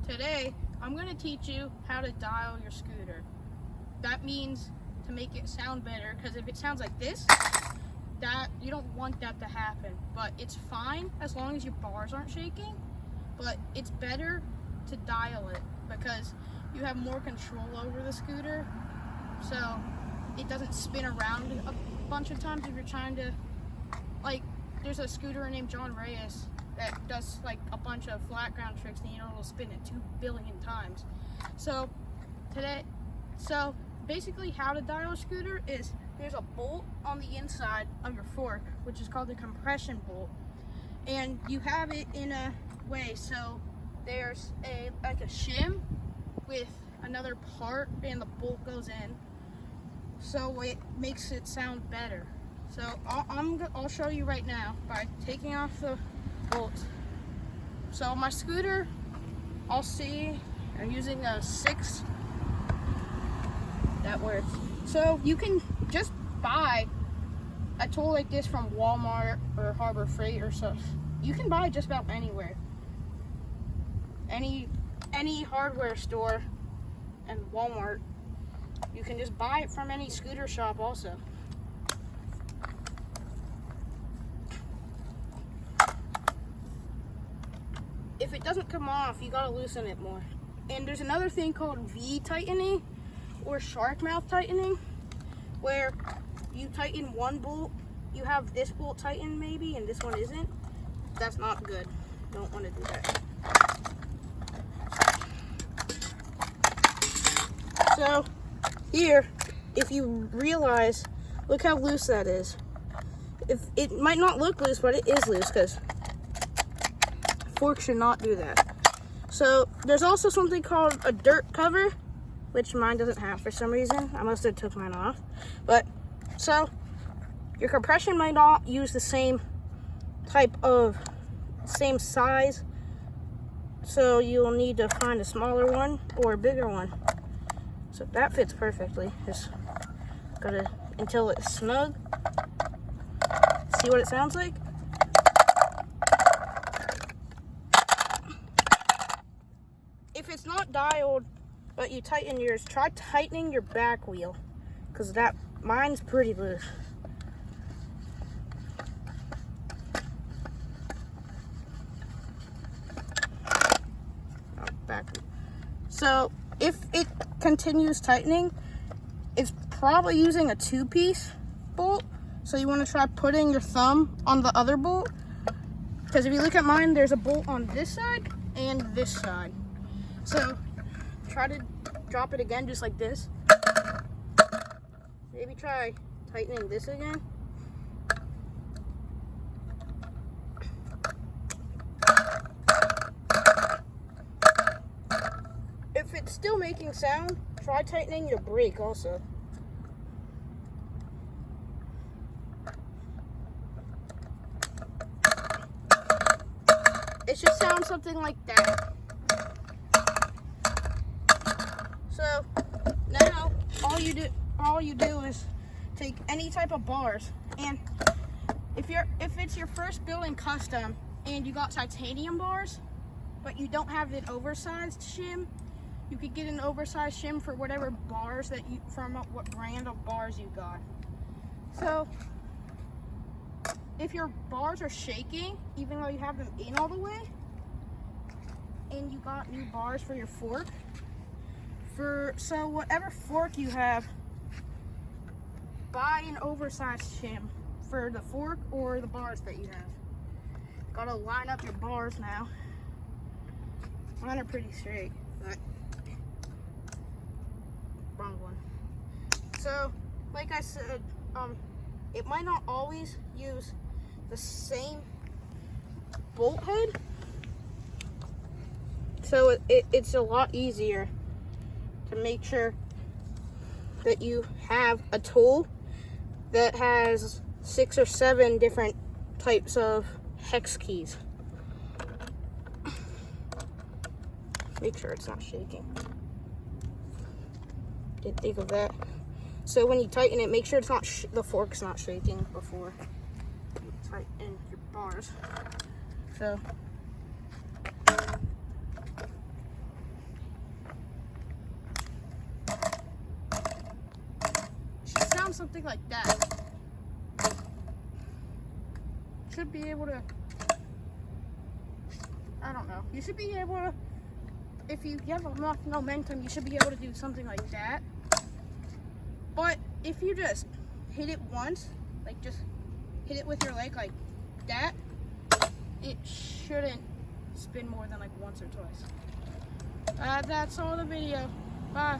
Today, I'm going to teach you how to dial your scooter. That means to make it sound better, because if it sounds like this, that you don't want that to happen. But it's fine as long as your bars aren't shaking, but it's better to dial it because you have more control over the scooter, so it doesn't spin around a bunch of times if you're trying to, like, there's a scooter named John Reyes that does like a bunch of flat ground tricks and it'll spin it 2 billion times. So basically how to dial a scooter is there's a bolt on the inside of your fork, which is called the compression bolt, and you have it in a way so there's like a shim with another part and the bolt goes in, so it makes it sound better. So I'll show you right now by taking off the bolts. So my scooter, I'll see I'm using a 6. That works. So you can just buy a tool like this from Walmart or Harbor Freight or stuff. You can buy it just about anywhere. Any hardware store and Walmart. You can just buy it from any scooter shop also. If it doesn't come off, you gotta loosen it more. And there's another thing called V tightening or shark mouth tightening, where you tighten one bolt, you have this bolt tightened maybe, and this one isn't. That's not good. Don't want to do that. So here, if you realize, look how loose that is. If it might not look loose, but it is loose because fork should not do that. So there's also something called a dirt cover, which mine doesn't have for some reason. I must have took mine off. But so your compression might not use the same same size, so you'll need to find a smaller one or a bigger one. So that fits perfectly. Just gotta until it's snug. See what it sounds like? If it's not dialed, but you tighten yours, try tightening your back wheel, because mine's pretty loose. So if it continues tightening, it's probably using a 2-piece bolt. So you want to try putting your thumb on the other bolt, because if you look at mine, there's a bolt on this side and this side. So try to drop it again just like this. Maybe try tightening this again. If it's still making sound, try tightening your brake also. It should sound something like that. So now all you do is take any type of bars, and if it's your first building custom and you got titanium bars, but you don't have an oversized shim, you could get an oversized shim for whatever bars from what brand of bars you got. So if your bars are shaking, even though you have them in all the way, and you got new bars for your fork, so whatever fork you have, buy an oversized shim for the fork or the bars that you have. Gotta line up your bars now. Mine are pretty straight, but wrong one. So, like I said, it might not always use the same bolt head, so it's a lot easier to make sure that you have a tool that has 6 or 7 different types of hex keys. Make sure it's not shaking. Didn't think of that. So when you tighten it, make sure it's not the fork's not shaking before you tighten your bars. So something like that, should be able to, I don't know, you should be able to, if you have enough momentum, you should be able to do something like that. But if you just hit it once, like just hit it with your leg like that, it shouldn't spin more than like once or twice. That's all the video. Bye.